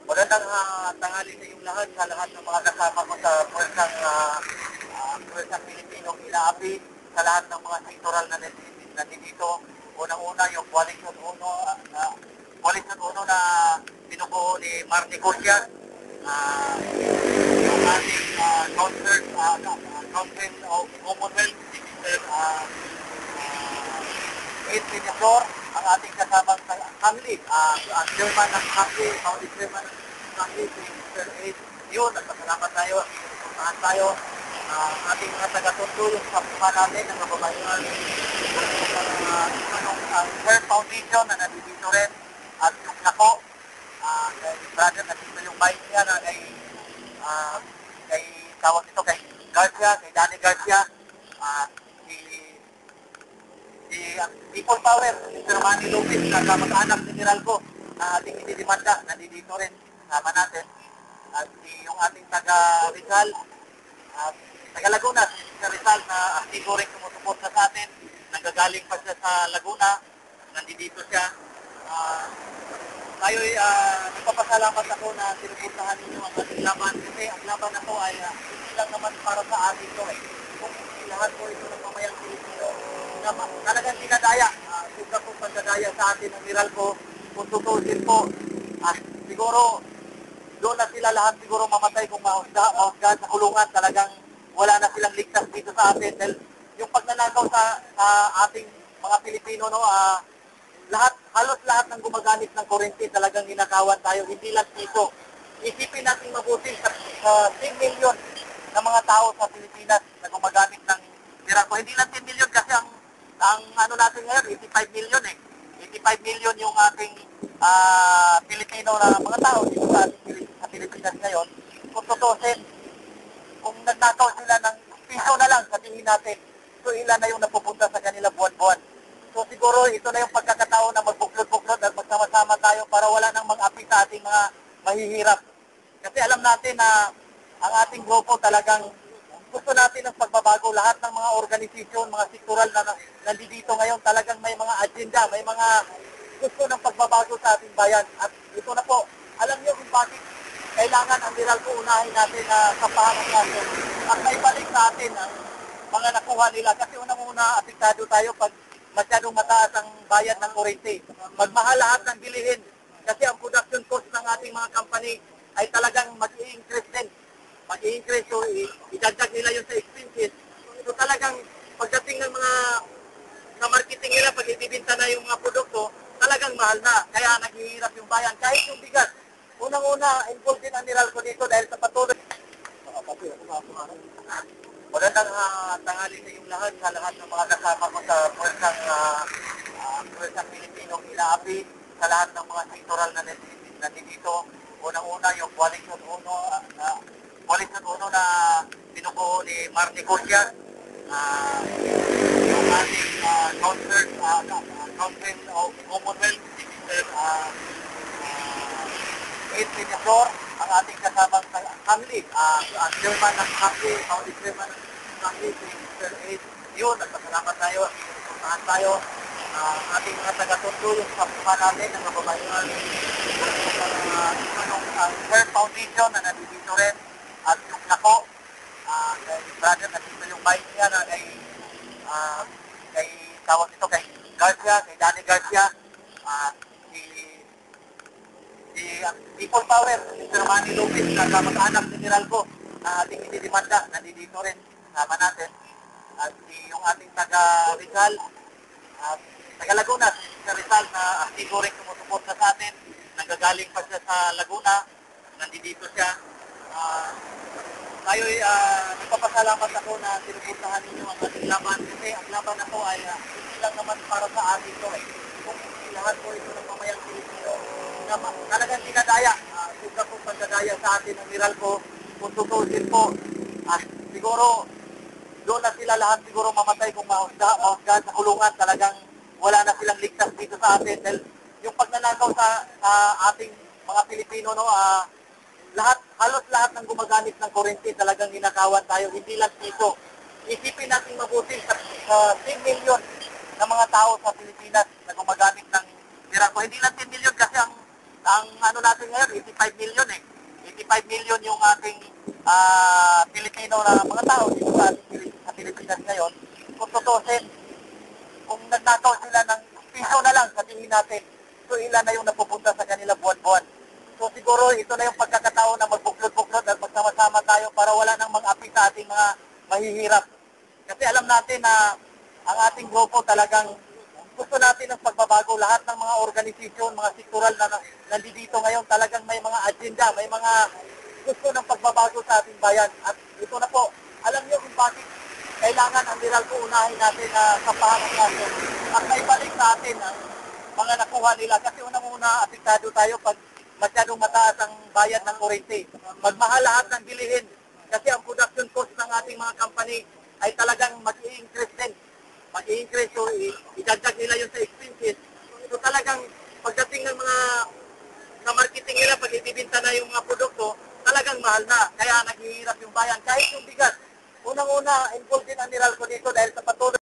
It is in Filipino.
Magandang tanghali sa inyong lahat, sa lahat ng mga kasama ko sa Pwersang Pilipinong Inaapi, sa lahat ng mga sektoral na nandito. Unang-una yung Coalition 1 na binubuo ni Marnie Cossia, yung ating Council of Commonwealth, si Mr. Ed Pinasor, ang ating kasamang family, ang chairman ng family, founding chairman ng family, si Mr. Ed. Yun, nagpasalamat tayo, inupuntahan tayo, ating mga taga-tundo, yung kapwa natin, ang kababayan, ang Her Foundation na nandito rin, at yung Nako, kay brother, nandito yung bike niya na kay tawag ito, kay Garcia, kay Danny Garcia, si People Power, Mr. Manny Lopez, na kamag-anak ni Meralco, na ating inidimanda, nandito rin, sama natin. At yung ating taga-Rizal, taga-Laguna, si Mr. Rizal, na aktibo rin sumusuporta sa atin, nanggagaling pa siya sa Laguna, nandito siya. Tayo'y nagpapasalamat ako na sinupuntahan ninyo ang ating laban, kasi ang laban na to ay hindi lang naman para sa atin to kung lahat po ito ng mamayang Pilipino na talagang dinadaya, suga po pagdadaya sa atin ng Meralco, kung tutusin po, siguro doon na sila lahat siguro mamatay kung mahusgahan sa kulungan, talagang wala na silang ligtas dito sa atin. Dahil yung pagnanakaw sa ating mga Pilipino, halos lahat ng gumagamit ng kurente talagang ninakawan tayo, hindi lang dito. Isipin natin mabuti sa 10 million na mga tao sa Pilipinas na gumagamit ng Meralco. Hindi lang 10 million kasi ang ano natin ngayon, 85 million 85 million yung ating Pilipino na mga tao dito sa Pilipinas ngayon. Kung tutusin, kung nagnakaw sila ng piso na lang, sabihin natin, so ilan na yung napupunta sa kanila buwan-buwan. So siguro ito na yung pagkakataon na magbuklod-buklod at magsama-sama tayo para wala nang mag-api sa ating mga mahihirap. Kasi alam natin na ang ating grupo talagang gusto natin ng pagbabago. Lahat ng mga organisasyon, mga sektoral na nandito ngayon, talagang may mga agenda, may mga gusto ng pagbabago sa ating bayan. At ito na po, alam niyo kung bakit kailangan ang Meralco unahin natin na kapahaman natin at maibalik sa atin ang mga nakuha nila. Kasi unang-una, apektado tayo pag masyadong mataas ang bayad ng kurente. Magmahal lahat ng bilihin kasi ang production cost ng ating mga company ay talagang mag-i-increase din. Mag-i-increase, so idagdag nila yun sa expenses. So talagang pagdating ng mga sa marketing nila, pag ibibinta na yung mga produkto, talagang mahal na. Kaya naghihirap yung bayan. Kahit yung bigas, unang-una, involved din ang Meralco dito dahil sa patuloy. Magandang tanghali sa inyong lahat, sa lahat ng mga kasama ko sa Pwersang Pilipinong Inaapi, sa lahat ng mga sektoral na nandito. Unang-una, yung Coalition 1 na binubuo ni Marnie Cossia, yung ating Council of Commonwealth, si Mr. Ed Pinasor, ang ating kasamang family, ang chairman ng family, founding chairman ng family, si Mr. Ed. Yun, nagpasalamat tayo, inupuntahan tayo, ating mga taga-tundo, yung kapwa natin, ang kababayan, ang Her Foundation na nandito rin, at yung Nako, kay brother, nandito yung bike niya na kay tawag ito, kay Garcia, kay Danny Garcia, si People Power, Mr. Manny Lopez, na kamag-anak ni Meralco, na ating inidimanda, nandito rin, sama natin. At yung ating taga-Rizal, taga-Laguna, si Mr. Rizal, na aktibo rin sumusuporta sa atin, nanggagaling pa siya sa Laguna, nandito siya. Tayo'y nagpapasalamat ako na sinupuntahan ninyo ang ating laban, kasi ang laban na to ay hindi lang naman para sa atin to kung lahat po ito ng mamayang Pilipino na talagang dinadaya, suga po pagdadaya sa atin ng Meralco, kung tutusin po, siguro doon na sila lahat siguro mamatay kung mahusgahan sa kulungan, talagang wala na silang ligtas dito sa atin. Dahil yung pagnanakaw sa ating mga Pilipino, halos lahat ng gumagamit ng kurente talagang ninakawan tayo, hindi lang dito. Isipin natin mabuti sa 10 million na mga tao sa Pilipinas na gumagamit ng Meralco. Hindi lang 10 million kasi ang ang ano natin ngayon, 85 million eh. 85 million yung ating Pilipino na mga tao dito sa Pilipinas ngayon. Kung tutusin, kung nagnakaw sila ng piso na lang, sabihin natin, so ilan na yung napupunta sa kanila buwan-buwan. So siguro ito na yung pagkakataon na magbuklod-buklod at magsama-sama tayo para wala nang mag-api sa ating mga mahihirap. Kasi alam natin na ang ating grupo talagang gusto natin ng pagbabago. Lahat ng mga organisasyon, mga sektoral na nandito ngayon talagang may mga agenda, may mga gusto ng pagbabago sa ating bayan. At ito na po, alam niyo kung bakit kailangan ang Meralco unahin natin na sampahan ang kaso at maibalik sa atin ang mga nakuha nila. Kasi unang-una, apektado tayo pag masyadong mataas ang bayad ng kurente. Magmahal lahat ng bilihin. Kasi ang production cost ng ating mga company ay talagang mag-i-increase din. Mag-i-increase, so idagdag nila yun sa expenses. So talagang pagdating ng mga sa marketing nila, pag ibibinta na yung mga produkto, talagang mahal na. Kaya naghihirap yung bayan. Kahit yung bigas, unang-una, involved din ang Meralco dito dahil sa patuloy